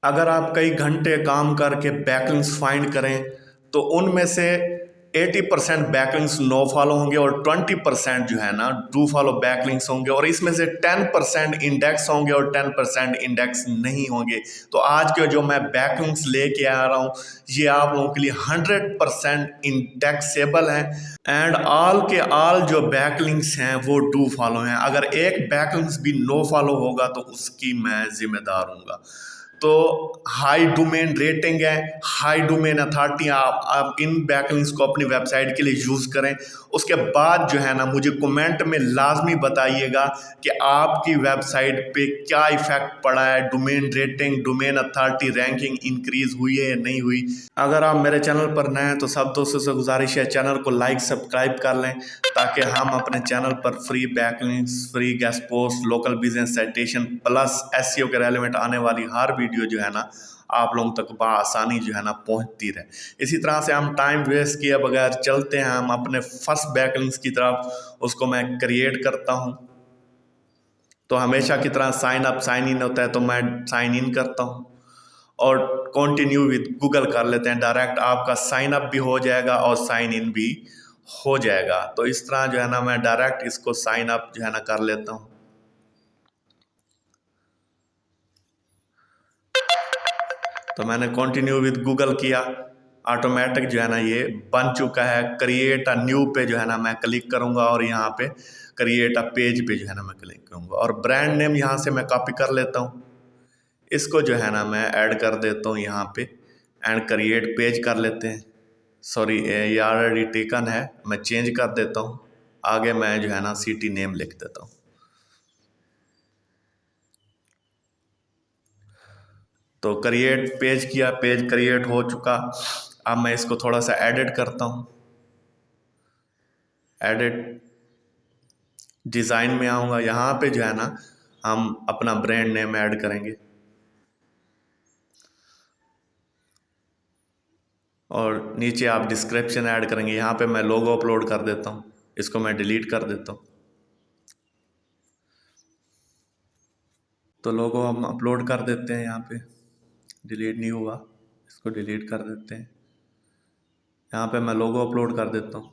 अगर आप कई घंटे काम करके बैकलिंक्स फाइंड करें तो उनमें से 80% बैकलिंक्स नो फॉलो होंगे और 20% जो है ना डू फॉलो बैकलिंक्स होंगे, और इसमें से 10% इंडेक्स होंगे और 10% इंडेक्स नहीं होंगे। तो आज के जो मैं बैकलिंक्स लेके आ रहा हूँ ये आप लोगों के लिए 100% इंडेक्सेबल हैं, एंड ऑल के ऑल जो बैकलिंक्स हैं वो डू फॉलो हैं। अगर एक बैकलिंक्स भी नो फॉलो होगा तो उसकी मैं जिम्मेदार हूँगा। तो हाई डोमेन रेटिंग है, हाई डोमेन अथॉरिटी, आप इन बैकलिंक्स को अपनी वेबसाइट के लिए यूज़ करें। उसके बाद जो है ना मुझे कमेंट में लाजमी बताइएगा कि आपकी वेबसाइट पे क्या इफेक्ट पड़ा है, domain rating, domain authority, ranking increase हुई है या नहीं हुई। अगर आप मेरे चैनल पर नए हैं तो सब दोस्तों से गुजारिश है चैनल को लाइक सब्सक्राइब कर लें, ताकि हम अपने चैनल पर free backlinks, free guest post, local business citation plus SEO के रेलेवेंट आने वाली हर वीडियो जो है ना आप लोगों तक बआसानी जो है ना पहुंचती रहे। इसी तरह से हम टाइम वेस्ट किए बगैर चलते हैं हम अपने फर्स्ट बैकलिंक्स की तरफ। उसको मैं क्रिएट करता हूं, तो हमेशा की तरह साइन अप साइन इन होता है तो मैं साइन इन करता हूं और कंटिन्यू विद गूगल कर लेते हैं। डायरेक्ट आपका साइन अप भी हो जाएगा और साइन इन भी हो जाएगा। तो इस तरह जो है ना मैं डायरेक्ट इसको साइन अप जो है ना कर लेता हूँ। तो मैंने कंटिन्यू विद गूगल किया, ऑटोमेटिक जो है ना ये बन चुका है। क्रिएट अ न्यू पे जो है ना मैं क्लिक करूँगा और यहाँ पे क्रिएट अ पेज पे जो है ना मैं क्लिक करूँगा और ब्रांड नेम यहाँ से मैं कॉपी कर लेता हूँ। इसको जो है ना मैं ऐड कर देता हूँ यहाँ पे एंड क्रिएट पेज कर लेते हैं। सॉरी ये ऑलरेडी टेकन है, मैं चेंज कर देता हूँ। आगे मैं जो है ना सिटी नेम लिख देता हूँ। तो क्रिएट पेज किया, पेज क्रिएट हो चुका। अब मैं इसको थोड़ा सा एडिट करता हूँ। एडिट डिज़ाइन में आऊँगा, यहाँ पे जो है ना हम अपना ब्रांड नेम ऐड करेंगे और नीचे आप डिस्क्रिप्शन ऐड करेंगे। यहाँ पे मैं लोगो अपलोड कर देता हूँ, इसको मैं डिलीट कर देता हूँ। तो लोगो हम अपलोड कर देते हैं, यहाँ पे डिलीट नहीं हुआ, इसको डिलीट कर देते हैं। यहाँ पे मैं लोगो अपलोड कर देता हूँ।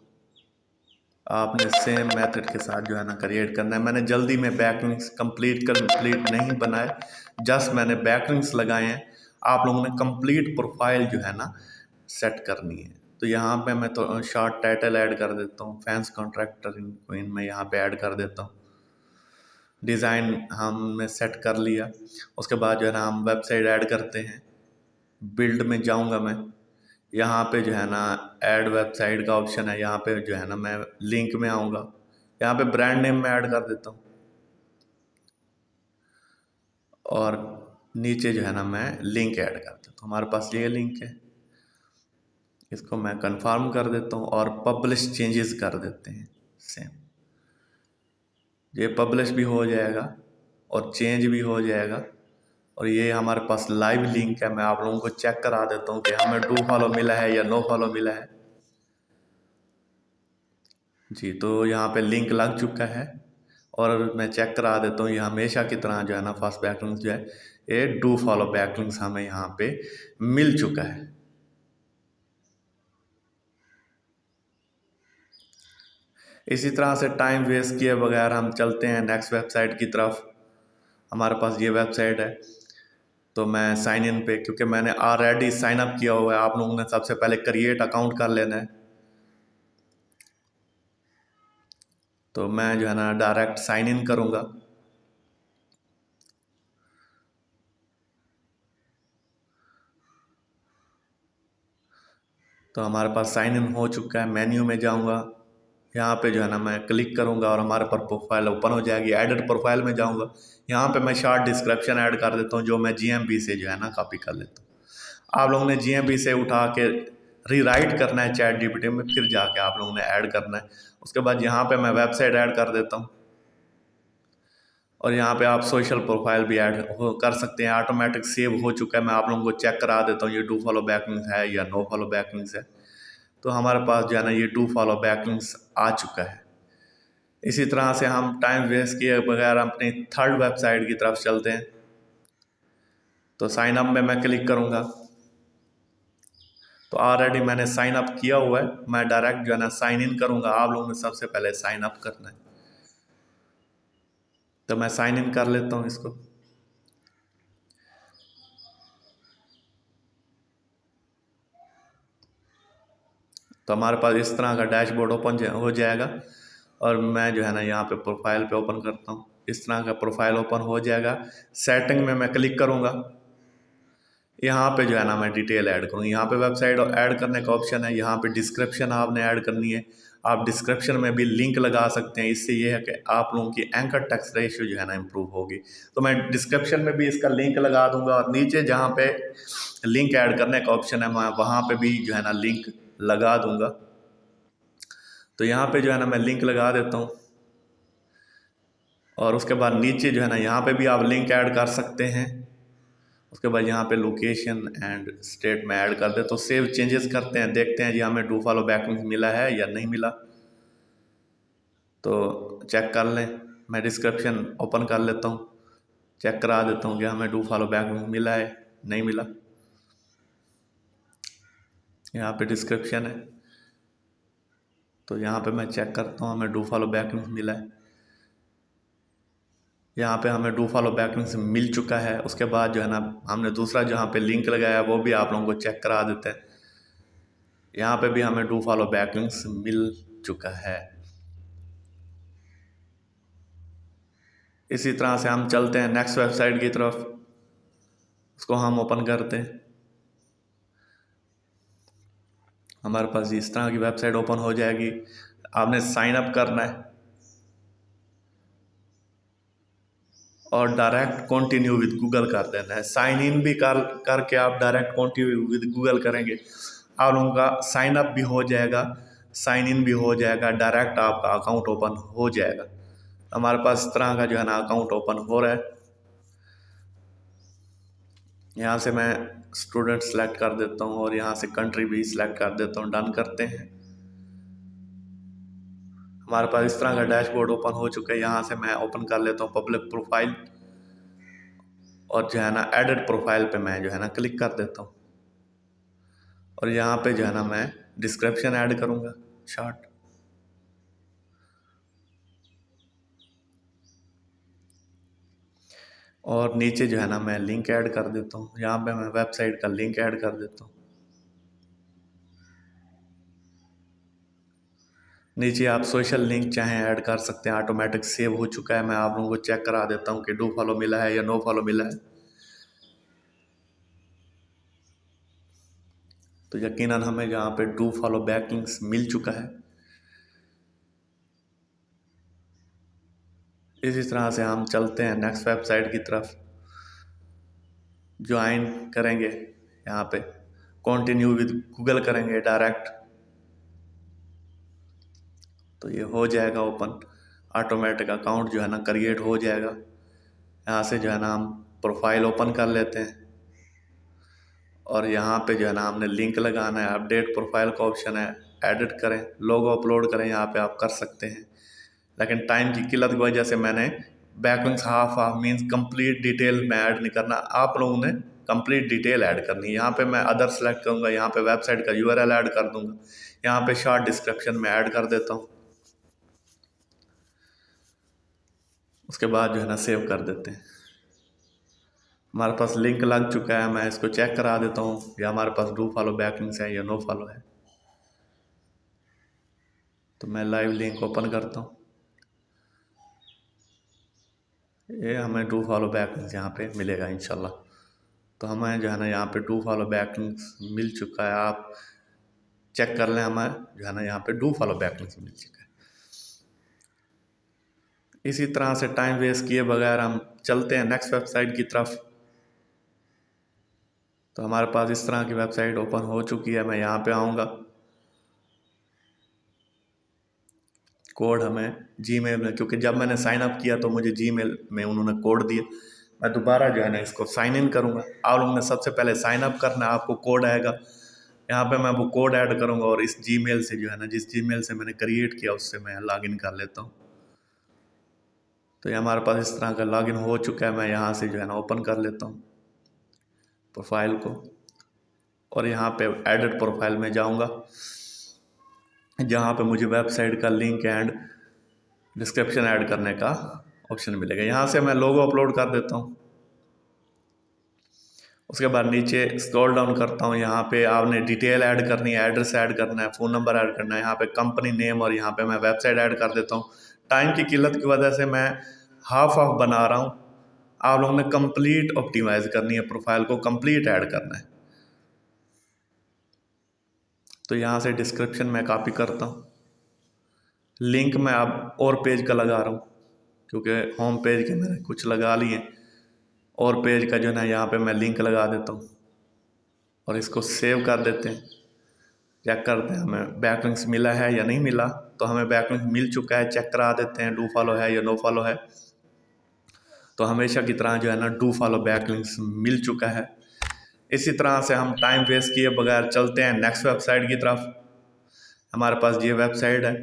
आपने सेम मेथड के साथ जो है ना क्रिएट करना है। मैंने जल्दी में बैकलिंक्स कंप्लीट नहीं बनाए, जस्ट मैंने बैकलिंक्स लगाए हैं। आप लोगों ने कंप्लीट प्रोफाइल जो है ना सेट करनी है। तो यहाँ पे मैं तो शॉर्ट टाइटल ऐड कर देता हूँ, फैंस कॉन्ट्रैक्टर इन क्वीन में यहाँ पे ऐड कर देता हूँ। डिज़ाइन हमने सेट कर लिया। उसके बाद जो है ना हम वेबसाइट ऐड करते हैं। बिल्ड में जाऊँगा मैं, यहाँ पे जो है ना ऐड वेबसाइट का ऑप्शन है, यहाँ पे जो है ना मैं लिंक में आऊँगा, यहाँ पे ब्रांड नेम में ऐड कर देता हूँ और नीचे जो है ना मैं लिंक ऐड कर देता हूँ। हमारे पास ये लिंक है, इसको मैं कंफर्म कर देता हूँ और पब्लिश चेंजेस कर देते हैं। सेम ये पब्लिश भी हो जाएगा और चेंज भी हो जाएगा। और ये हमारे पास लाइव लिंक है, मैं आप लोगों को चेक करा देता हूँ कि हमें डू फॉलो मिला है या नो फॉलो मिला है। जी, तो यहाँ पे लिंक लग चुका है और मैं चेक करा देता हूँ। ये हमेशा की तरह जो है ना फर्स्ट बैकलिंक्स जो है ये डू फॉलो बैकलिंक्स हमें यहाँ पे मिल चुका है। इसी तरह से टाइम वेस्ट किए बगैर हम चलते हैं नेक्स्ट वेबसाइट की तरफ। हमारे पास ये वेबसाइट है, तो मैं साइन इन पे, क्योंकि मैंने ऑलरेडी साइन अप किया हुआ है, आप लोगों ने सबसे पहले क्रिएट अकाउंट कर लेना है। तो मैं जो है ना डायरेक्ट साइन इन करूँगा। तो हमारे पास साइन इन हो चुका है। मेन्यू में जाऊँगा, यहाँ पे जो है ना मैं क्लिक करूँगा और हमारे पर प्रोफाइल ओपन हो जाएगी। एडिट प्रोफाइल में जाऊँगा, यहाँ पे मैं शॉर्ट डिस्क्रिप्शन ऐड कर देता हूँ जो मैं जीएमबी से जो है ना कॉपी कर लेता हूँ। आप लोगों ने जीएमबी से उठा के रीराइट करना है चैट जीपीटी में, फिर जाके आप लोगों ने ऐड करना है। उसके बाद यहाँ पे मैं वेबसाइट ऐड कर देता हूँ और यहाँ पे आप सोशल प्रोफाइल भी ऐड कर सकते हैं। ऑटोमेटिक सेव हो चुका है, मैं आप लोगों को चेक करा देता हूँ ये डू फॉलो बैकलिंक्स है या नो फॉलो बैकलिंक्स है। तो हमारे पास जो है ना ये डू फॉलो बैकलिंक्स आ चुका है। इसी तरह से हम टाइम वेस्ट किए बगैर अपनी थर्ड वेबसाइट की तरफ चलते हैं। तो साइन अप में मैं क्लिक करूँगा। तो ऑलरेडी मैंने साइन अप किया हुआ है, मैं डायरेक्ट जो है ना साइन इन करूँगा। आप लोगों ने सबसे पहले साइन अप करना है, तो मैं साइन इन कर लेता हूँ इसको। तो हमारे पास इस तरह का डैशबोर्ड ओपन हो जाएगा। और मैं जो है ना यहाँ पे प्रोफाइल पे ओपन करता हूँ, इस तरह का प्रोफाइल ओपन हो जाएगा। सेटिंग में मैं क्लिक करूँगा, यहाँ पे जो है ना मैं डिटेल ऐड करूँ। यहाँ पे वेबसाइट ऐड करने का ऑप्शन है, यहाँ पे डिस्क्रिप्शन आपने ऐड करनी है। आप डिस्क्रिप्शन में भी लिंक लगा सकते हैं, इससे ये है कि आप लोगों की एंकर टेक्स्ट रेशियो जो है ना इम्प्रूव होगी। तो मैं डिस्क्रिप्शन में भी इसका लिंक लगा दूंगा, और नीचे जहाँ पे लिंक ऐड करने का ऑप्शन है मैं वहाँ पे भी जो है ना लिंक लगा दूंगा। तो यहाँ पे जो है ना मैं लिंक लगा देता हूँ, और उसके बाद नीचे जो है ना यहाँ पे भी आप लिंक ऐड कर सकते हैं। उसके बाद यहाँ पे लोकेशन एंड स्टेट में ऐड कर दे। तो सेव चेंजेस करते हैं, देखते हैं जी हमें डू फॉलो बैकलिंक मिला है या नहीं मिला। तो चेक कर लें, मैं डिस्क्रिप्शन ओपन कर लेता हूँ, चेक करा देता हूँ कि हमें डू फॉलो बैकलिंक मिला है नहीं मिला। यहाँ पे डिस्क्रिप्शन है, तो यहाँ पे मैं चेक करता हूँ हमें डू फॉलो बैकलिंक मिला है। यहाँ पे हमें डू फॉलो बैकलिंक मिल चुका है। उसके बाद जो है ना हमने दूसरा जहाँ पे लिंक लगाया वो भी आप लोगों को चेक करा देते हैं। यहाँ पे भी हमें डू फॉलो बैकलिंक्स मिल चुका है। इसी तरह से हम चलते हैं नेक्स्ट वेबसाइट की तरफ, उसको हम ओपन करते हैं। हमारे पास इस तरह की वेबसाइट ओपन हो जाएगी। आपने साइन अप करना है और डायरेक्ट कंटिन्यू विद गूगल कर देना है। साइन इन भी करके आप डायरेक्ट कंटिन्यू विद गूगल करेंगे, आप लोगों का साइन अप भी हो जाएगा, साइन इन भी हो जाएगा, डायरेक्ट आपका अकाउंट ओपन हो जाएगा। हमारे पास इस तरह का जो है ना अकाउंट ओपन हो रहा है। यहाँ से मैं स्टूडेंट सेलेक्ट कर देता हूँ और यहाँ से कंट्री भी सिलेक्ट कर देता हूँ। डन करते हैं। हमारे पास इस तरह का डैशबोर्ड ओपन हो चुका है। यहाँ से मैं ओपन कर लेता हूँ पब्लिक प्रोफाइल, और जो है ना एडिट प्रोफाइल पे मैं जो है ना क्लिक कर देता हूँ, और यहाँ पे जो है ना मैं डिस्क्रिप्शन ऐड करूँगा शॉर्ट। और नीचे जो है ना मैं लिंक ऐड कर देता हूँ, यहाँ पे मैं वेबसाइट का लिंक ऐड कर देता हूँ। नीचे आप सोशल लिंक चाहें ऐड कर सकते हैं, ऑटोमेटिक सेव हो चुका है। मैं आप लोगों को चेक करा देता हूँ कि डू फॉलो मिला है या नो फॉलो मिला है। तो यकीनन हमें यहाँ पे डू फॉलो बैकलिंक्स मिल चुका है। इसी तरह से हम चलते हैं नेक्स्ट वेबसाइट की तरफ, ज्वाइन करेंगे, यहाँ पे कंटिन्यू विद गूगल करेंगे डायरेक्ट। तो ये हो जाएगा ओपन, ऑटोमेटिक अकाउंट जो है ना क्रिएट हो जाएगा। यहाँ से जो है ना हम प्रोफाइल ओपन कर लेते हैं, और यहाँ पे जो है ना हमने लिंक लगाना है। अपडेट प्रोफाइल का ऑप्शन है, एडिट करें, लोगो अपलोड करें, यहाँ पे आप कर सकते हैं। लेकिन टाइम की किल्लत की वजह से मैंने backlinks half half means complete detail में ऐड नहीं करना। आप लोगों ने कंप्लीट डिटेल ऐड करनी है। यहाँ पे मैं अदर सेलेक्ट करूँगा, यहाँ पे वेबसाइट का यूआरएल ऐड कर दूँगा, यहाँ पे शॉर्ट डिस्क्रिप्शन में ऐड कर देता हूँ। उसके बाद जो है ना सेव कर देते हैं। हमारे पास लिंक लग चुका है, मैं इसको चेक करा देता हूँ या हमारे पास डू फॉलो बैकलिंक्स है या नो फॉलो है। तो मैं लाइव लिंक ओपन करता हूँ, ये हमें डू फॉलो बैकलिंक्स यहाँ पे मिलेगा इंशाल्लाह। तो हमें जो है ना यहाँ पे डू फॉलो बैकलिंक्स मिल चुका है, आप चेक कर लें। हमें जो है ना यहाँ पे डू फॉलो बैकलिंक्स मिल चुका है। इसी तरह से टाइम वेस्ट किए बगैर हम चलते हैं नेक्स्ट वेबसाइट की तरफ। तो हमारे पास इस तरह की वेबसाइट ओपन हो चुकी है। मैं यहाँ पे आऊँगा, कोड हमें जीमेल में, क्योंकि जब मैंने साइन अप किया तो मुझे जीमेल में उन्होंने कोड दिया। मैं दोबारा जो है ना इसको साइन इन करूँगा। आप लोगों ने सबसे पहले साइन अप करना है, आपको कोड आएगा, यहाँ पे मैं वो कोड ऐड करूँगा, और इस जीमेल से जो है ना जिस जीमेल से मैंने क्रिएट किया उससे मैं लॉगिन कर लेता हूँ। तो ये हमारे पास इस तरह का लॉगिन हो चुका है। मैं यहाँ से जो है ना ओपन कर लेता हूँ। प्रोफाइल को, और यहाँ पे एडिट प्रोफाइल में जाऊँगा, जहाँ पे मुझे वेबसाइट का लिंक एंड डिस्क्रिप्शन ऐड करने का ऑप्शन मिलेगा। यहाँ से मैं लोगो अपलोड कर देता हूँ। उसके बाद नीचे स्क्रॉल डाउन करता हूँ, यहाँ पे आपने डिटेल ऐड करनी है, एड्रेस ऐड करना है, फ़ोन नंबर ऐड करना है, यहाँ पे कंपनी नेम, और यहाँ पे मैं वेबसाइट ऐड कर देता हूँ। टाइम की किल्लत की वजह से मैं हाफ बना रहा हूँ। आप लोगों ने कंप्लीट ऑप्टिमाइज करनी है, प्रोफाइल को कंप्लीट ऐड करना है। तो यहाँ से डिस्क्रिप्शन में कॉपी करता हूँ, लिंक मैं अब और पेज का लगा रहा हूँ, क्योंकि होम पेज के मैंने कुछ लगा लिए, और पेज का जो है यहाँ पे मैं लिंक लगा देता हूँ, और इसको सेव कर देते हैं। चेक करते हैं हमें बैकलिंक्स मिला है या नहीं मिला। तो हमें बैकलिंक मिल चुका है, चेक करा देते हैं डू फॉलो है या नो फॉलो है। तो हमेशा की तरह जो है ना डू फॉलो बैकलिंक्स मिल चुका है। इसी तरह से हम टाइम वेस्ट किए बगैर चलते हैं नेक्स्ट वेबसाइट की तरफ। हमारे पास ये वेबसाइट है,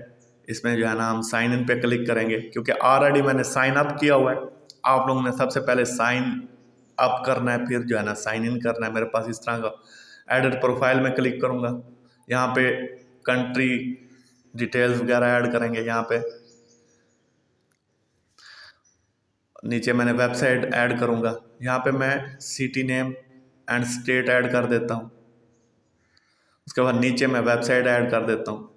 इसमें जो है ना हम साइन इन पे क्लिक करेंगे, क्योंकि ऑलरेडी मैंने साइन अप किया हुआ है। आप लोगों ने सबसे पहले साइन अप करना है, फिर जो है ना साइन इन करना है। मेरे पास इस तरह का एडिट प्रोफाइल में क्लिक करूँगा, यहाँ पे कंट्री डिटेल्स वगैरह ऐड करेंगे। यहाँ पे नीचे मैंने वेबसाइट ऐड करूँगा, यहाँ पे मैं city name and state add कर देता हूँ। उसके बाद नीचे मैं वेबसाइट ऐड कर देता हूँ।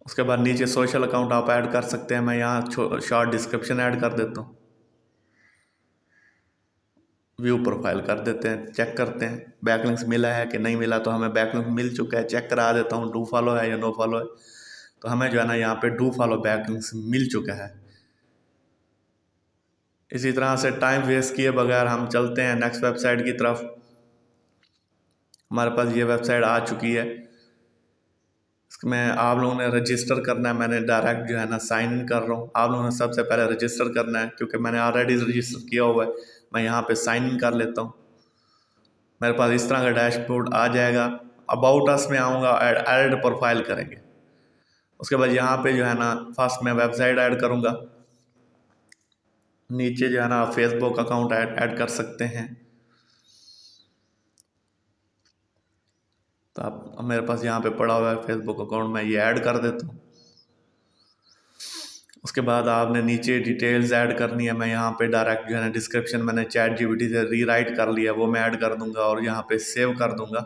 उसके बाद नीचे सोशल अकाउंट आप ऐड कर सकते हैं, मैं यहाँ शॉर्ट डिस्क्रिप्शन ऐड कर देता हूँ। व्यू प्रोफाइल कर देते हैं, चेक करते हैं बैकलिंक्स मिला है कि नहीं मिला। तो हमें बैकलिंक मिल चुका है, चेक करा देता हूँ डू फॉलो है या नो फॉलो है। तो हमें जो है ना यहाँ पे डू फॉलो बैकलिंक्स मिल चुका है। इसी तरह से टाइम वेस्ट किए बगैर हम चलते हैं नेक्स्ट वेबसाइट की तरफ। हमारे पास ये वेबसाइट आ चुकी है, इसमें आप लोगों ने रजिस्टर करना है। मैंने डायरेक्ट जो है ना साइन इन कर रहा हूँ। आप लोगों ने सबसे पहले रजिस्टर करना है, क्योंकि मैंने ऑलरेडी रजिस्टर किया हुआ है। मैं यहाँ पे साइन इन कर लेता हूँ। मेरे पास इस तरह का डैशबोर्ड आ जाएगा। अबाउट अस में आऊँगा, ऐड प्रोफाइल करेंगे। उसके बाद यहाँ पे जो है ना फर्स्ट मैं वेबसाइट ऐड करूँगा, नीचे जो है ना फेसबुक अकाउंट ऐड कर सकते हैं। तो आप मेरे पास यहाँ पे पड़ा हुआ है फेसबुक अकाउंट, मैं ये ऐड कर देता हूँ। उसके बाद आपने नीचे डिटेल्स ऐड करनी है। मैं यहाँ पे डायरेक्ट जो है ना डिस्क्रिप्शन मैंने चैट जीपीटी से रीराइट कर लिया, वो मैं ऐड कर दूँगा और यहाँ पे सेव कर दूँगा।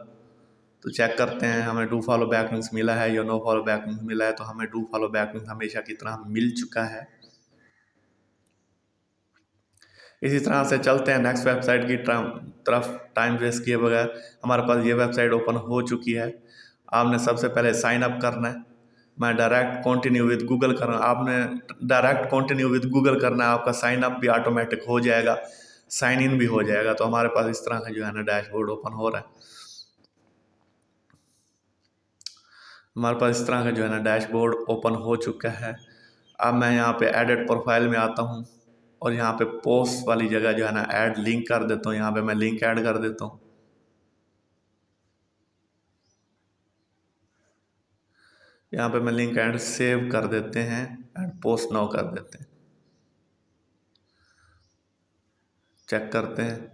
तो चेक करते हैं हमें डू फॉलो बैकलिंक्स मिला है या नो फॉलो बैकलिंक्स मिला है। तो हमें डू फॉलो बैकलिंक्स हमेशा की तरह मिल चुका है। इसी तरह से चलते हैं नेक्स्ट वेबसाइट की तरफ टाइम वेस्ट किए बगैर। हमारे पास ये वेबसाइट ओपन हो चुकी है। आपने सबसे पहले साइन अप करना है। मैं डायरेक्ट कंटिन्यू विद गूगल करना, आपने डायरेक्ट कंटिन्यू विद गूगल करना है। आपका साइन अप भी ऑटोमेटिक हो जाएगा, साइन इन भी हो जाएगा। तो हमारे पास इस तरह का जो है ना डैशबोर्ड ओपन हो रहा है। हमारे पास इस तरह का जो है ना डैशबोर्ड ओपन हो चुका है। अब मैं यहाँ पे एडिट प्रोफाइल में आता हूँ, और यहाँ पे पोस्ट वाली जगह जो है ना ऐड लिंक कर देता हूँ। यहाँ पे मैं लिंक ऐड कर देता हूँ। यहाँ पे मैं लिंक ऐड सेव कर देते हैं एंड पोस्ट नाउ कर देते हैं। चेक करते हैं।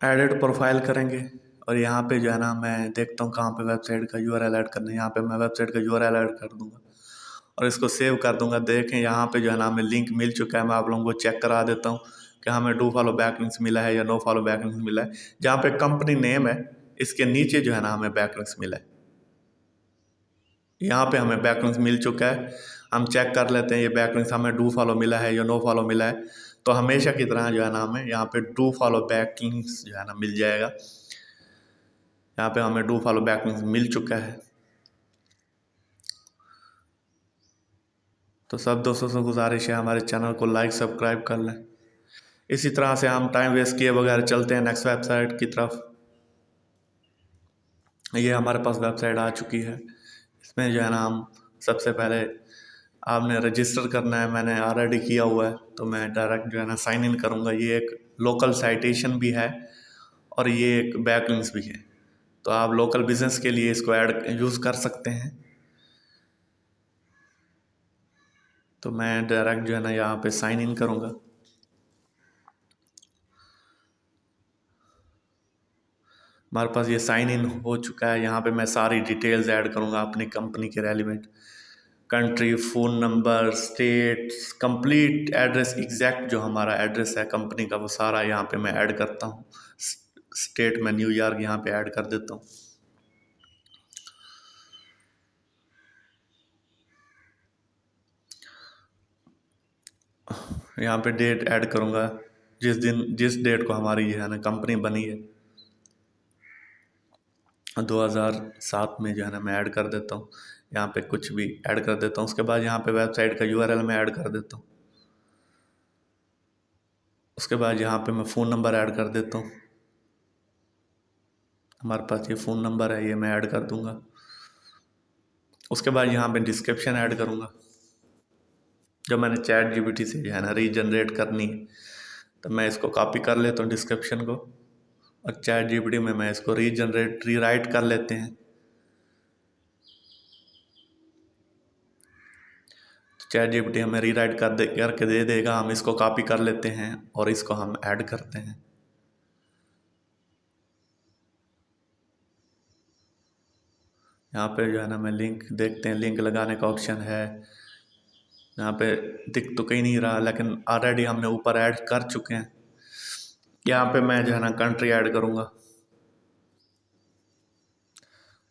एडिट प्रोफाइल करेंगे, और यहाँ पे जो है ना मैं देखता हूँ कहाँ पे वेबसाइट का यूआरएल ऐड करना है। यहाँ पे मैं वेबसाइट का यूआरएल ऐड कर दूँगा और इसको सेव कर दूँगा। देखें यहाँ पे जो है ना हमें लिंक मिल चुका है। मैं आप लोगों को चेक करा देता हूँ कि हमें डू फॉलो बैकलिंक्स मिला है या नो फॉलो बैकलिंक्स मिला है। जहाँ पे कंपनी नेम है, इसके नीचे जो है ना हमें बैकलिंक्स मिला है। यहाँ पे हमें बैकलिंक्स मिल चुका है। हम चेक कर लेते हैं ये बैकलिंक्स हमें डू फॉलो मिला है या नो फॉलो मिला है। तो हमेशा की तरह जो है ना हमें यहाँ पे डू फॉलो बैकलिंक्स जो है ना मिल जाएगा। यहाँ पे हमें डू फॉलो बैकलिंक्स मिल चुका है। तो सब दोस्तों से गुजारिश है हमारे चैनल को लाइक सब्सक्राइब कर लें। इसी तरह से हम टाइम वेस्ट किए बगैर चलते हैं नेक्स्ट वेबसाइट की तरफ। ये हमारे पास वेबसाइट आ चुकी है। इसमें जो है ना हम सबसे पहले आपने रजिस्टर करना है। मैंने ऑलरेडी किया हुआ है, तो मैं डायरेक्ट जो है ना साइन इन करूँगा। ये एक लोकल साइटेशन भी है और ये एक बैकलिंक्स भी है। तो आप लोकल बिजनेस के लिए इसको ऐड यूज़ कर सकते हैं। तो मैं डायरेक्ट जो है ना यहाँ पे साइन इन करूँगा। हमारे पास ये साइन इन हो चुका है। यहाँ पे मैं सारी डिटेल्स ऐड करूँगा अपनी कंपनी के relevant, country, phone number, state, complete address, exact जो हमारा एड्रेस है कंपनी का वो सारा यहाँ पे मैं ऐड करता हूँ। स्टेट में न्यूयॉर्क यहाँ पे ऐड कर देता हूँ। यहाँ पे डेट ऐड करूँगा, जिस डेट को हमारी जो है ना कंपनी बनी है 2007 में जो है ना मैं ऐड कर देता हूँ। यहाँ पे कुछ भी ऐड कर देता हूँ। उसके बाद यहाँ पे वेबसाइट का यूआरएल मैं ऐड कर देता हूँ। उसके बाद यहाँ पे मैं फ़ोन नंबर ऐड कर देता हूँ। हमारे पास ये फ़ोन नंबर है, ये मैं ऐड कर दूँगा। उसके बाद यहाँ पे डिस्क्रिप्शन ऐड करूँगा, जो मैंने चैट जीपीटी से जो है ना रीजनरेट करनी है। तो मैं इसको कॉपी कर लेता हूँ डिस्क्रिप्शन को, और चैट जीपीटी में मैं इसको रीराइट कर लेते हैं। चैट जीपीटी हमें रीराइट करके दे देगा। हम इसको कॉपी कर लेते हैं और इसको हम ऐड करते हैं। यहाँ पे जो है ना मैं लिंक देखते हैं, लिंक लगाने का ऑप्शन है। यहाँ पे दिख तो कहीं नहीं रहा, लेकिन ऑलरेडी हमने ऊपर ऐड कर चुके हैं। यहाँ पे मैं जो है ना कंट्री ऐड करूँगा।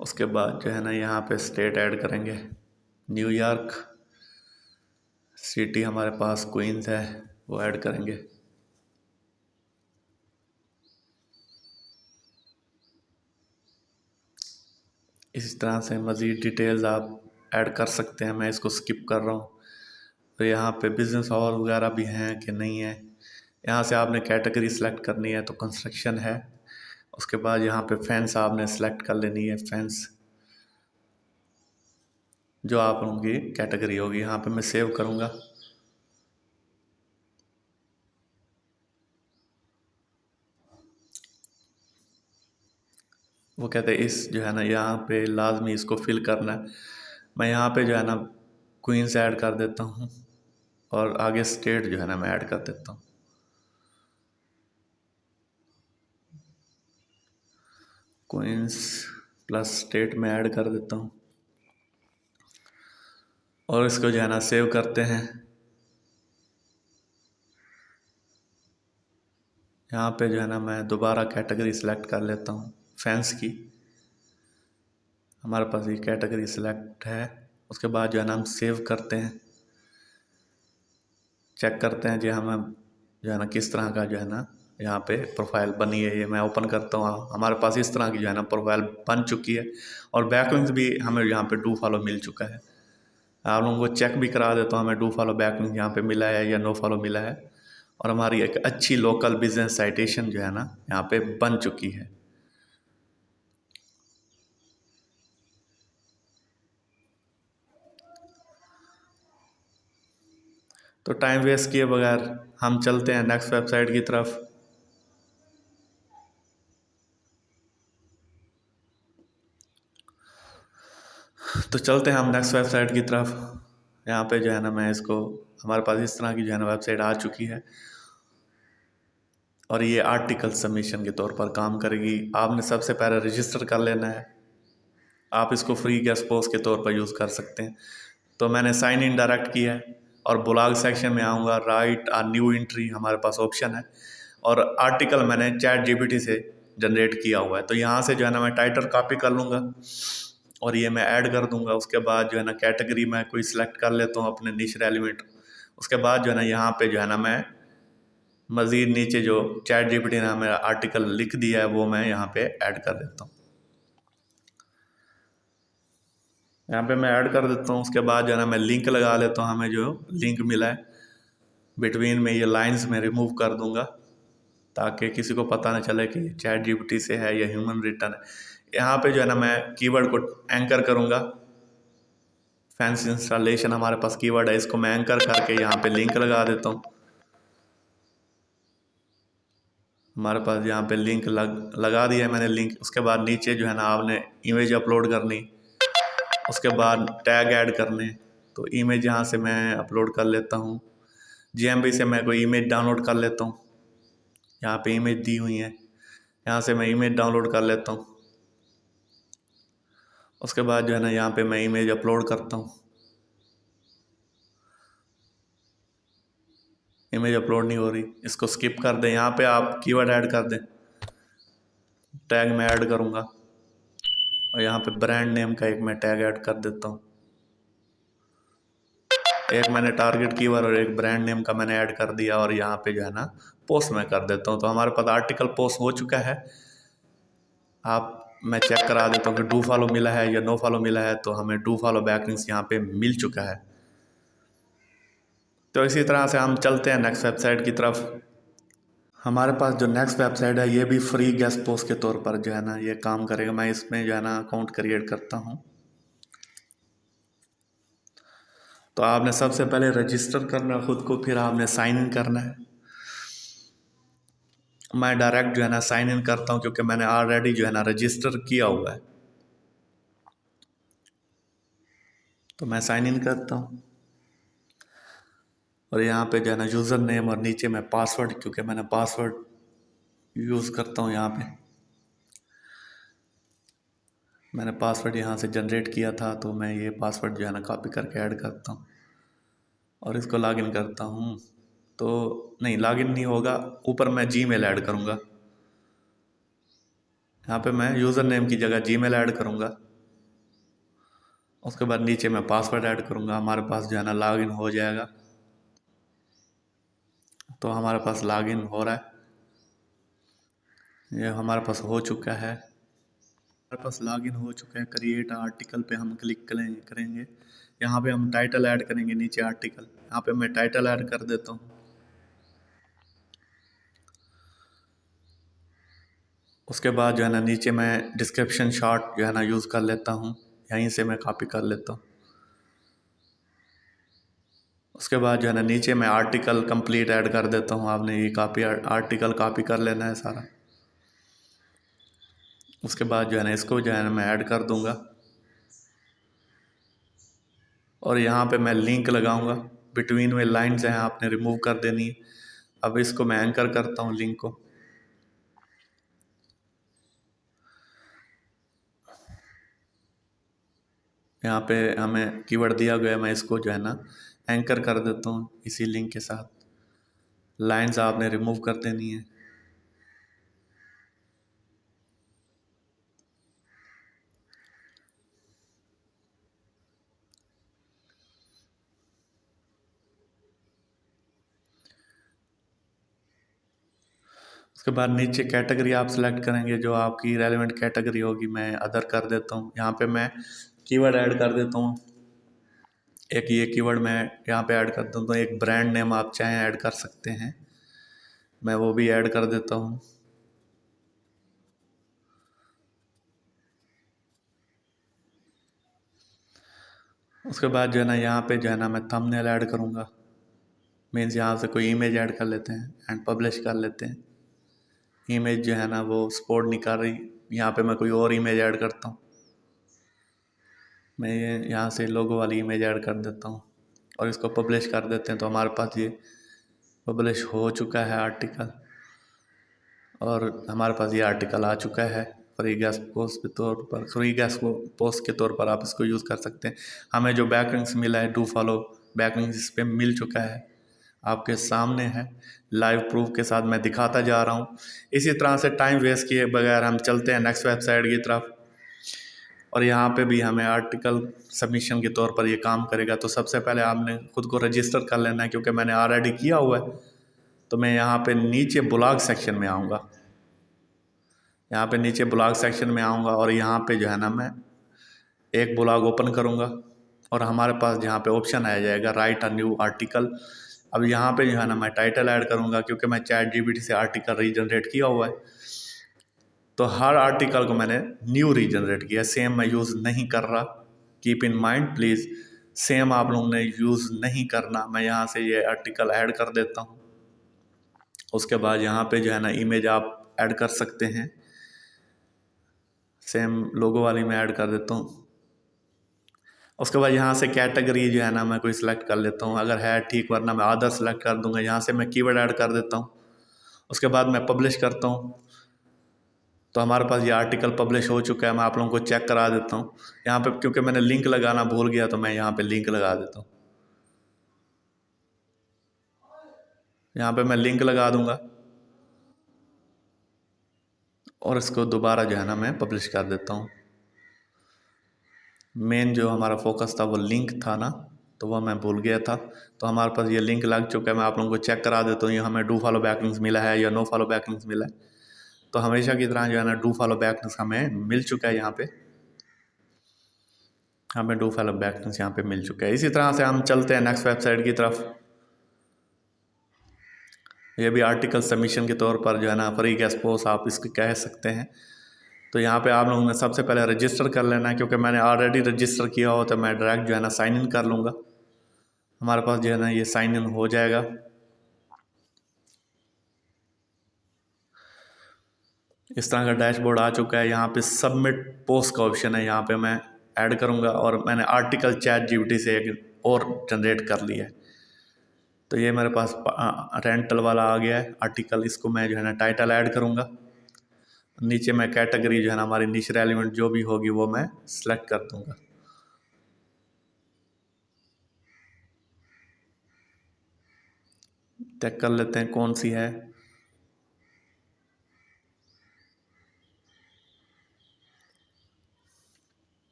उसके बाद जो है ना यहाँ पे स्टेट ऐड करेंगे, न्यूयॉर्क। सिटी हमारे पास क्वींस है, वो ऐड करेंगे। इस तरह से मज़ीद डिटेल्स आप ऐड कर सकते हैं। मैं इसको स्किप कर रहा हूँ। तो यहाँ पे बिज़नेस और वगैरह भी हैं कि नहीं है। यहाँ से आपने कैटेगरी सेलेक्ट करनी है, तो कंस्ट्रक्शन है। उसके बाद यहाँ पे फेंस आपने सेलेक्ट कर लेनी है, फेंस जो आप उनकी कैटेगरी होगी। यहाँ पे मैं सेव करूँगा। वो कहते हैं इस जो है ना यहाँ पे लाजमी इसको फिल करना है। मैं यहाँ पे जो है ना क्वींस ऐड कर देता हूँ, और आगे स्टेट जो है ना मैं ऐड कर देता हूँ। क्वींस प्लस स्टेट में ऐड कर देता हूँ, और इसको जो है ना सेव करते हैं। यहाँ पे जो है ना मैं दोबारा कैटेगरी सेलेक्ट कर लेता हूँ फैंस की। हमारे पास ये कैटेगरी सेलेक्ट है। उसके बाद जो है ना हम सेव करते हैं, चेक करते हैं जो हमें जो है ना किस तरह का जो है ना यहाँ पे प्रोफाइल बनी है। ये मैं ओपन करता हूँ। हमारे पास इस तरह की जो है ना प्रोफाइल बन चुकी है, और बैकलिंक्स भी हमें यहाँ पे डू फॉलो मिल चुका है। आप लोगों को चेक भी करा देता हूँ हमें डू फॉलो बैकलिंक यहाँ पे मिला है या नो फॉलो मिला है, और हमारी एक अच्छी लोकल बिजनेस साइटेशन जो है ना यहाँ पे बन चुकी है। तो टाइम वेस्ट किए बगैर हम चलते हैं नेक्स्ट वेबसाइट की तरफ। तो चलते हैं हम नेक्स्ट वेबसाइट की तरफ। यहाँ पे जो है ना मैं इसको, हमारे पास इस तरह की जो है ना वेबसाइट आ चुकी है, और ये आर्टिकल सबमिशन के तौर पर काम करेगी। आपने सबसे पहले रजिस्टर कर लेना है। आप इसको फ्री गेस्ट पोस्ट के तौर पर यूज़ कर सकते हैं। तो मैंने साइन इन डायरेक्ट किया है, और ब्लॉग सेक्शन में आऊँगा, राइट आ न्यू एंट्री हमारे पास ऑप्शन है, और आर्टिकल मैंने चैट जीपीटी से जनरेट किया हुआ है। तो यहाँ से जो है ना मैं टाइटल कॉपी कर लूँगा, और ये मैं ऐड कर दूँगा। उसके बाद जो है ना कैटेगरी मैं कोई सिलेक्ट कर लेता हूँ अपने निश रेलिवेंट। उसके बाद जो है ना यहाँ पे जो है ना मैं मज़ीद नीचे जो चैट जीपीटी ने हमें आर्टिकल लिख दिया है वो मैं यहाँ पे ऐड कर देता हूँ। यहाँ पे मैं ऐड कर देता हूँ। उसके बाद जो है ना मैं लिंक लगा लेता हूँ। हमें जो लिंक मिला है बिटवीन में, ये लाइंस में रिमूव कर दूँगा, ताकि किसी को पता ना चले कि चैट जीपीटी से है या ह्यूमन रिटर्न है। यहाँ पे जो है ना मैं कीवर्ड को एंकर करूँगा। फैंस इंस्टॉलेशन हमारे पास कीवर्ड है, इसको मैं एंकर करके यहाँ पे लिंक लगा देता हूँ। हमारे पास यहाँ पे लिंक लगा दिया है मैंने लिंक। उसके बाद नीचे जो है ना आपने इमेज अपलोड करनी, उसके बाद टैग ऐड करने। तो इमेज यहाँ से मैं अपलोड कर लेता हूँ, GMB से मैं कोई इमेज डाउनलोड कर लेता हूँ। यहाँ पे इमेज दी हुई है, यहाँ से मैं इमेज डाउनलोड कर लेता हूँ। उसके बाद जो है ना यहाँ पे मैं इमेज अपलोड करता हूँ। इमेज अपलोड नहीं हो रही, इसको स्किप कर दें। यहाँ पे आप कीवर्ड ऐड कर दें, टैग मैं ऐड करूँगा और यहाँ पे ब्रांड नेम का एक मैं टैग ऐड कर देता हूँ। एक मैंने टारगेट कीवर्ड और एक ब्रांड नेम का मैंने ऐड कर दिया और यहाँ पे जो है ना पोस्ट मैं कर देता हूँ। तो हमारे पास आर्टिकल पोस्ट हो चुका है। मैं चेक करा देता हूँ कि डू फॉलो मिला है या नो फॉलो मिला है। तो हमें डू फॉलो बैकलिंक्स यहाँ पे मिल चुका है। तो इसी तरह से हम चलते हैं नेक्स्ट वेबसाइट की तरफ। हमारे पास जो नेक्स्ट वेबसाइट है ये भी फ्री गेस्ट पोस्ट के तौर पर जो है ना ये काम करेगा। मैं इसमें जो है ना अकाउंट क्रिएट करता हूँ। तो आपने सबसे पहले रजिस्टर करना खुद को, फिर आपने साइन इन करना है। मैं डायरेक्ट जो है ना साइन इन करता हूँ क्योंकि मैंने ऑलरेडी जो है ना रजिस्टर किया हुआ है। तो मैं साइन इन करता हूँ और यहाँ पे जो है ना यूज़र नेम और नीचे मैं पासवर्ड, क्योंकि मैंने पासवर्ड यूज़ करता हूँ। यहाँ पे मैंने पासवर्ड यहाँ से जनरेट किया था, तो मैं ये पासवर्ड जो है ना कॉपी करके ऐड करता हूँ और इसको लॉगिन करता हूँ। तो नहीं, लॉगिन नहीं होगा, ऊपर मैं जीमेल ऐड करूँगा। यहाँ पे मैं यूज़र नेम की जगह जीमेल ऐड करूँगा। उसके बाद नीचे मैं पासवर्ड ऐड करूँगा। हमारे पास जो है ना लॉगिन हो जाएगा। तो हमारे पास लॉगिन हो रहा है, ये हमारे पास हो चुका है। हमारे पास लॉगिन हो चुका है। क्रिएट आर्टिकल पे हम क्लिक करेंगे। यहाँ पे हम टाइटल ऐड करेंगे, नीचे आर्टिकल। यहाँ पे मैं टाइटल ऐड कर देता हूँ। उसके बाद जो है ना नीचे मैं डिस्क्रिप्शन शॉर्ट जो है ना यूज़ कर लेता हूँ, यहीं से मैं कॉपी कर लेता हूँ। उसके बाद जो है ना नीचे मैं आर्टिकल कंप्लीट ऐड कर देता हूँ। आपने ये आर्टिकल कॉपी कर लेना है सारा। उसके बाद जो है ना इसको जो है ना मैं ऐड कर दूँगा और यहाँ पे मैं लिंक लगाऊंगा। बिटवीन में लाइन्स हैं, आपने रिमूव कर देनी है। अब इसको मैं एंकर करता हूँ लिंक को। यहाँ पे हमें कीवर्ड दिया गया है, मैं इसको जो है ना एंकर कर देता हूँ इसी लिंक के साथ। लाइन्स आपने रिमूव कर देनी है। उसके बाद नीचे कैटेगरी आप सेलेक्ट करेंगे, जो आपकी रेलेवेंट कैटेगरी होगी। मैं अदर कर देता हूँ। यहाँ पे मैं कीवर्ड ऐड कर देता हूँ। एक ये कीवर्ड मैं यहाँ पे ऐड कर देता हूँ। एक ब्रांड नेम आप चाहें ऐड कर सकते हैं, मैं वो भी ऐड कर देता हूँ। उसके बाद जो है ना यहाँ पे जो है ना मैं थंबनेल ऐड करूँगा। मीन्स यहाँ से कोई इमेज ऐड कर लेते हैं एंड पब्लिश कर लेते हैं। इमेज जो है ना वो सपोर्ट नहीं कर रही, यहाँ पे मैं कोई और इमेज ऐड करता हूँ। मैं ये यहाँ से लोगो वाली इमेज ऐड कर देता हूँ और इसको पब्लिश कर देते हैं। तो हमारे पास ये पब्लिश हो चुका है आर्टिकल और हमारे पास ये आर्टिकल आ चुका है। फ्री गैस पोस्ट के तौर पर, फ्री गैस पोस्ट के तौर पर आप इसको यूज़ कर सकते हैं। हमें जो बैकलिंक्स मिला है, डू फॉलो बैकलिंक्स इस पर मिल चुका है, आपके सामने है। लाइव प्रूफ के साथ मैं दिखाता जा रहा हूँ। इसी तरह से टाइम वेस्ट किए बगैर हम चलते हैं नेक्स्ट वेबसाइट की तरफ। और यहाँ पे भी हमें आर्टिकल सबमिशन के तौर पर ये काम करेगा। तो सबसे पहले आपने खुद को रजिस्टर कर लेना है, क्योंकि मैंने ऑलरेडी किया हुआ है। तो मैं यहाँ पे नीचे ब्लॉग सेक्शन में आऊँगा। यहाँ पे नीचे ब्लॉग सेक्शन में आऊँगा और यहाँ पे जो है ना मैं एक ब्लॉग ओपन करूँगा और हमारे पास यहाँ पे ऑप्शन आ जाएगा राइट अ न्यू आर्टिकल। अब यहाँ पे जो है ना मैं टाइटल ऐड करूँगा, क्योंकि मैं ChatGPT से आर्टिकल रीजनरेट किया हुआ है। तो हर आर्टिकल को मैंने न्यू रीजनरेट किया, सेम मैं यूज़ नहीं कर रहा। Keep in mind please, same आप लोगों ने यूज़ नहीं करना। मैं यहाँ से ये आर्टिकल ऐड कर देता हूँ। उसके बाद यहाँ पे जो है ना इमेज आप ऐड कर सकते हैं, सेम लोगो वाली मैं ऐड कर देता हूँ। उसके बाद यहाँ से कैटेगरी जो है ना मैं कोई सिलेक्ट कर लेता हूँ, अगर है ठीक, वरना मैं आधा सेलेक्ट कर दूंगा। यहाँ से मैं कीवर्ड ऐड कर देता हूँ। उसके बाद मैं पब्लिश करता हूँ, तो हमारे पास ये आर्टिकल पब्लिश हो चुका है। मैं आप लोगों को चेक करा देता हूँ यहाँ पे, क्योंकि मैंने लिंक लगाना भूल गया तो मैं यहाँ पे लिंक लगा देता हूँ। यहाँ पे मैं लिंक लगा दूंगा और इसको दोबारा जो है ना मैं पब्लिश कर देता हूँ। मेन जो हमारा फोकस था वो लिंक था ना, तो वह मैं भूल गया था। तो हमारे पास ये लिंक लग चुका है। मैं आप लोगों को चेक करा देता हूँ ये हमें डू फॉलो बैकलिंक्स मिला है या नो फॉलो बैकलिंक्स मिला है। तो हमेशा की तरह जो है ना डू फॉलो बैकलिंक्स हमें मिल चुका है। यहाँ पे हमें डू फॉलो बैकलिंक्स यहाँ पे मिल चुका है। इसी तरह से हम चलते हैं नेक्स्ट वेबसाइट की तरफ। ये भी आर्टिकल सबमिशन के तौर पर जो है ना फ्री गेस्ट पोस्ट आप इसको कह सकते हैं। तो यहाँ पे आप लोगों ने सबसे पहले रजिस्टर कर लेना है, क्योंकि मैंने ऑलरेडी रजिस्टर किया हो तो मैं डायरेक्ट जो है ना साइन इन कर लूँगा। हमारे पास जो है ना ये साइन इन हो जाएगा। इस तरह का डैशबोर्ड आ चुका है। यहाँ पे सबमिट पोस्ट का ऑप्शन है, यहाँ पे मैं ऐड करूँगा और मैंने आर्टिकल चैट जीपीटी से एक और जनरेट कर लिया है। तो ये मेरे पास रेंटल वाला आ गया है आर्टिकल। इसको मैं जो है ना टाइटल ऐड करूँगा। नीचे मैं कैटेगरी जो है ना हमारी निश रेलिवेंट जो भी होगी वो मैं सिलेक्ट कर दूँगा। चेक कर लेते हैं कौन सी है।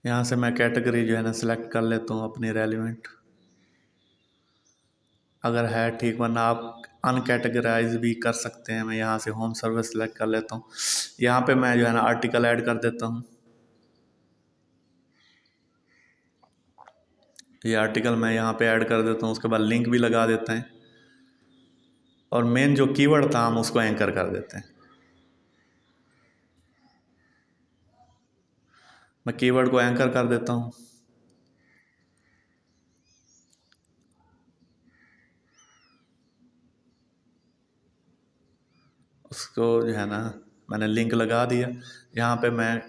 यहाँ से मैं कैटेगरी जो है ना सिलेक्ट कर लेता हूँ अपनी रेलिवेंट, अगर है ठीक, वरना आप अनकैटेगराइज भी कर सकते हैं। मैं यहाँ से होम सर्विस सेलेक्ट कर लेता हूँ। यहाँ पे मैं जो है ना आर्टिकल ऐड कर देता हूँ। ये आर्टिकल मैं यहाँ पे ऐड कर देता हूँ। उसके बाद लिंक भी लगा देते हैं और मेन जो कीवर्ड था हम उसको एंकर कर देते हैं। मैं कीवर्ड को एंकर कर देता हूँ। उसको जो है ना मैंने लिंक लगा दिया। यहाँ पे मैं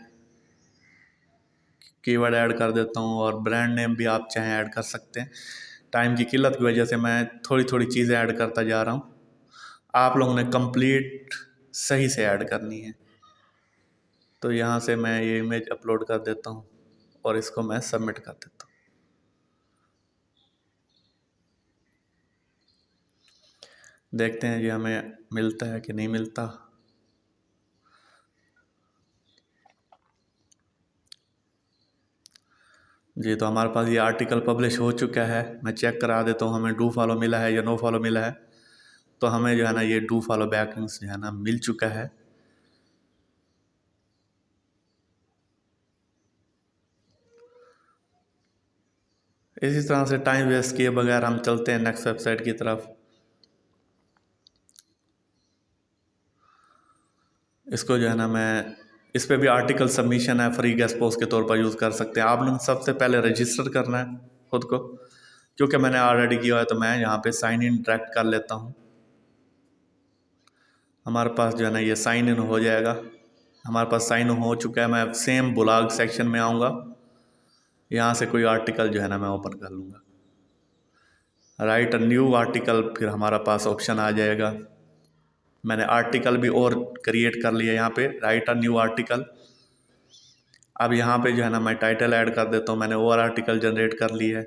कीवर्ड ऐड कर देता हूँ और ब्रांड नेम भी आप चाहें ऐड कर सकते हैं। टाइम की किल्लत की वजह से मैं थोड़ी थोड़ी चीज़ें ऐड करता जा रहा हूँ। आप लोगों ने कंप्लीट सही से ऐड करनी है। तो यहाँ से मैं ये इमेज अपलोड कर देता हूँ और इसको मैं सबमिट कर देता हूँ। देखते हैं ये हमें मिलता है कि नहीं मिलता। जी, तो हमारे पास ये आर्टिकल पब्लिश हो चुका है। मैं चेक करा देता हूँ हमें डू फॉलो मिला है या नो फॉलो मिला है। तो हमें जो है ना ये डू फॉलो बैकलिंक्स जो है ना मिल चुका है। इसी तरह से टाइम वेस्ट किए बगैर हम चलते हैं नेक्स्ट वेबसाइट की तरफ। इसको जो है ना मैं इस पे भी आर्टिकल सबमिशन है, फ्री गेस्ट पोस्ट के तौर पर यूज़ कर सकते हैं। आपने सबसे पहले रजिस्टर करना है खुद को, क्योंकि मैंने ऑलरेडी किया है तो मैं यहाँ पे साइन इन डायरेक्ट कर लेता हूँ। हमारे पास जो है ना ये साइन इन हो जाएगा। हमारे पास साइन इन हो चुका है। मैं सेम ब्लॉग सेक्शन में आऊँगा, यहाँ से कोई आर्टिकल जो है ना मैं ओपन कर लूँगा, राइट अ न्यू आर्टिकल, फिर हमारा पास ऑप्शन आ जाएगा। मैंने आर्टिकल भी और क्रिएट कर लिया यहाँ पे, राइट अ न्यू आर्टिकल। अब यहाँ पे जो है ना मैं टाइटल ऐड कर देता हूँ। मैंने और आर्टिकल जनरेट कर ली है।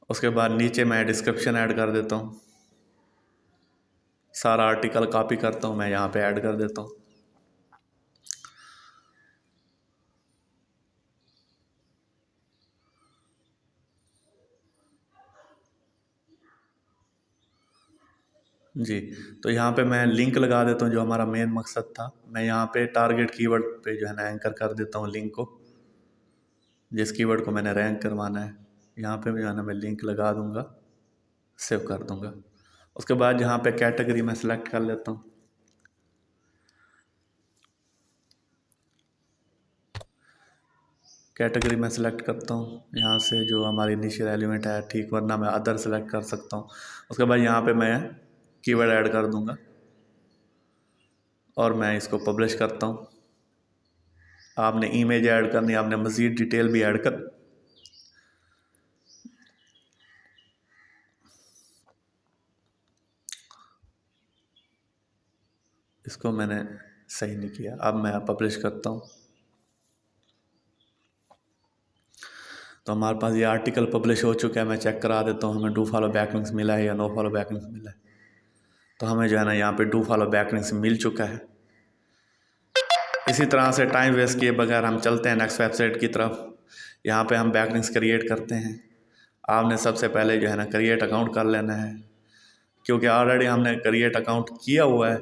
उसके बाद नीचे मैं डिस्क्रिप्शन ऐड कर देता हूँ। सारा आर्टिकल कॉपी करता हूँ, मैं यहाँ पे ऐड कर देता हूँ। जी, तो यहाँ पे मैं लिंक लगा देता हूँ जो हमारा मेन मकसद था। मैं यहाँ पे टारगेट कीवर्ड पे जो है ना एंकर कर देता हूँ लिंक को, जिस कीवर्ड को मैंने रैंक करवाना है। यहाँ पे जो है ना मैं लिंक लगा दूँगा, सेव कर दूँगा। उसके बाद यहाँ पे कैटेगरी में सेलेक्ट कर लेता हूँ। कैटेगरी मैं सिलेक्ट करता हूँ, यहाँ से जो हमारी इनिशियल एलिमेंट है ठीक, वरना मैं अदर सेलेक्ट कर सकता हूँ। उसके बाद यहाँ पे मैं कीवर्ड ऐड कर दूँगा और मैं इसको पब्लिश करता हूँ। आपने इमेज ऐड करनी, आपने मज़ीद डिटेल भी ऐड कर, इसको मैंने सही नहीं किया। अब मैं पब्लिश करता हूँ तो हमारे पास ये आर्टिकल पब्लिश हो चुका है। मैं चेक करा देता हूँ हमें डू फॉलो बैकलिंक्स मिला है या नो फॉलो बैकलिंक्स मिला है। तो हमें जो है ना यहाँ पे डू फॉलो बैकलिंक्स मिल चुका है। इसी तरह से टाइम वेस्ट किए बगैर हम चलते हैं नेक्स्ट वेबसाइट की तरफ। यहाँ पे हम बैकलिंक्स क्रिएट करते हैं। आपने सबसे पहले जो है ना क्रिएट अकाउंट कर लेना है, क्योंकि ऑलरेडी हमने क्रिएट अकाउंट किया हुआ है।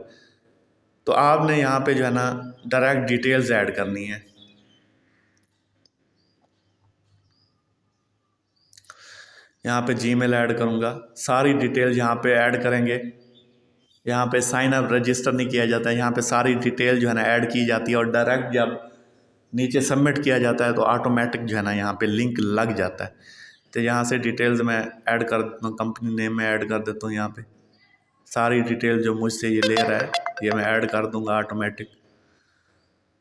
तो आपने यहाँ पे जो है ना डायरेक्ट डिटेल्स ऐड करनी है। यहाँ पे जीमेल ऐड करूँगा, सारी डिटेल यहाँ पे ऐड करेंगे। यहाँ पे साइन अप रजिस्टर नहीं किया जाता है, यहाँ पे सारी डिटेल जो है ना ऐड की जाती है और डायरेक्ट जब नीचे सबमिट किया जाता है तो ऑटोमेटिक जो है ना यहाँ पे लिंक लग जाता है। तो यहाँ से डिटेल्स मैं ऐड कर देता हूँ, कंपनी नेम में ऐड कर देता हूँ। यहाँ पे सारी डिटेल जो मुझसे ये ले रहा है ये मैं ऐड कर दूँगा ऑटोमेटिक।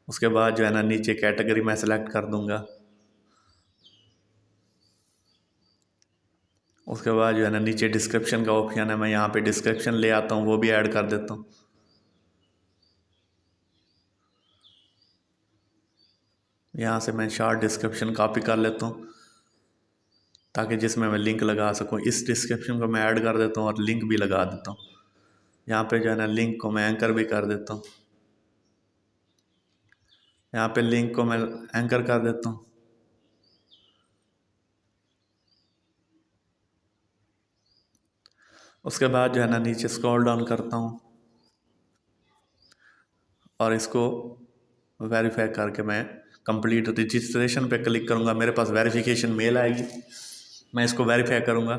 उसके बाद जो है ना नीचे कैटेगरी मैं सेलेक्ट कर दूँगा। उसके बाद जो है ना नीचे डिस्क्रिप्शन का ऑप्शन है, मैं यहाँ पे डिस्क्रिप्शन ले आता हूँ, वो भी ऐड कर देता हूँ। यहाँ से मैं शॉर्ट डिस्क्रिप्शन कॉपी कर लेता हूँ ताकि जिसमें मैं लिंक लगा सकूँ। इस डिस्क्रिप्शन को मैं ऐड कर देता हूँ और लिंक भी लगा देता हूँ। यहाँ पे जो है ना लिंक को मैं एंकर भी कर देता हूँ। यहाँ पे लिंक को मैं एंकर कर देता हूँ। उसके बाद जो है ना नीचे स्क्रॉल डाउन करता हूँ और इसको वेरीफाई करके मैं कंप्लीट रजिस्ट्रेशन पे क्लिक करूँगा। मेरे पास वेरिफिकेशन मेल आएगी, मैं इसको वेरीफाई करूँगा।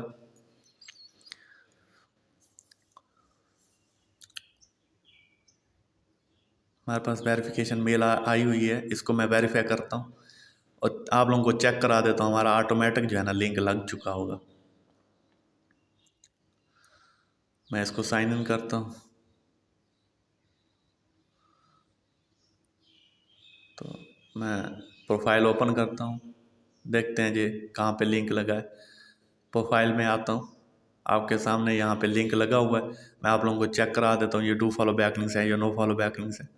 हमारे पास वेरिफिकेशन मेल आई हुई है, इसको मैं वेरीफाई करता हूँ और आप लोगों को चेक करा देता हूँ। हमारा ऑटोमेटिक जो है ना लिंक लग चुका होगा। मैं इसको साइन इन करता हूँ तो मैं प्रोफाइल ओपन करता हूँ, देखते हैं जी कहाँ पे लिंक लगा है। प्रोफाइल में आता हूँ, आपके सामने यहाँ पे लिंक लगा हुआ है। मैं आप लोगों को चेक करा देता हूँ ये डू फॉलो बैकलिंक्स है या नो फॉलो बैकलिंक्स है।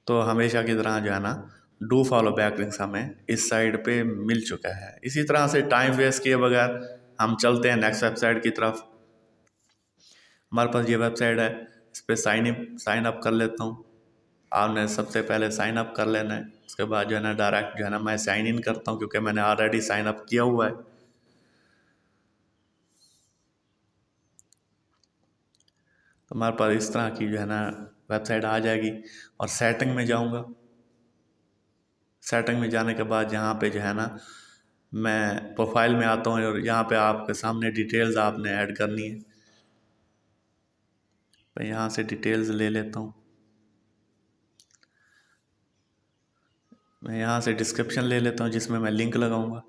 तो हमेशा की तरह जो है ना डू फॉलो बैकलिंक्स हमें इस साइड पे मिल चुका है। इसी तरह से टाइम वेस्ट किए बगैर हम चलते हैं नेक्स्ट वेबसाइट की तरफ। हमारे पास ये वेबसाइट है, इस पर साइन अप कर लेता हूँ। आपने सबसे पहले साइन अप कर लेना है। उसके बाद जो है ना डायरेक्ट जो है ना मैं साइन इन करता हूँ, क्योंकि मैंने ऑलरेडी साइन अप किया हुआ है। तो हमारे पास इस तरह की जो है ना वेबसाइट आ जाएगी और सेटिंग में जाऊँगा। सेटिंग में जाने के बाद यहाँ पे जो है ना मैं प्रोफाइल में आता हूँ और यहाँ पे आपके सामने डिटेल्स आपने ऐड करनी है। मैं यहाँ से डिटेल्स ले लेता हूँ। मैं यहाँ से डिस्क्रिप्शन ले लेता हूँ जिसमें मैं लिंक लगाऊंगा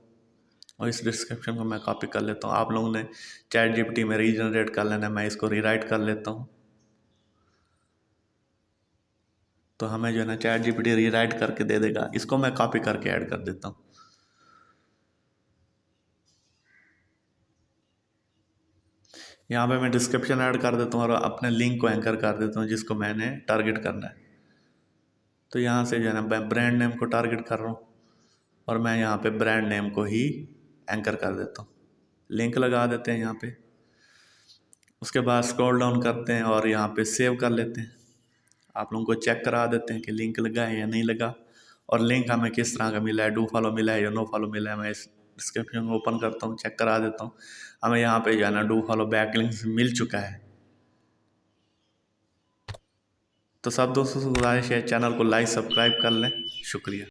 और इस डिस्क्रिप्शन को मैं कॉपी कर लेता हूँ। आप लोगों ने चैट जीपीटी में रीजनरेट कर लेना है, मैं इसको रीराइट कर लेता हूँ। तो हमें जो है ना चैट जीपीटी रीराइट करके दे देगा, इसको मैं कॉपी करके ऐड कर देता हूँ। यहाँ पे मैं डिस्क्रिप्शन ऐड कर देता हूँ और अपने लिंक को एंकर कर देता हूँ जिसको मैंने टारगेट करना है। तो यहाँ से जो है ना मैं ब्रांड नेम को टारगेट कर रहा हूँ और मैं यहाँ पे ब्रांड नेम को ही एंकर कर देता हूँ। लिंक लगा देते हैं यहाँ पे। उसके बाद स्क्रॉल डाउन करते हैं और यहाँ पे सेव कर लेते हैं। आप लोगों को चेक करा देते हैं कि लिंक लगा है या नहीं लगा और लिंक हमें किस तरह का मिला है, डू फॉलो मिला है या नो फॉलो मिला है। मैं इस डिस्क्रिप्शन को ओपन करता हूँ, चेक करा देता हूँ। हमें यहाँ पे जो है ना डू फॉलो बैकलिंक्स मिल चुका है। तो सब दोस्तों से गुजारिश है चैनल को लाइक सब्सक्राइब कर लें। शुक्रिया।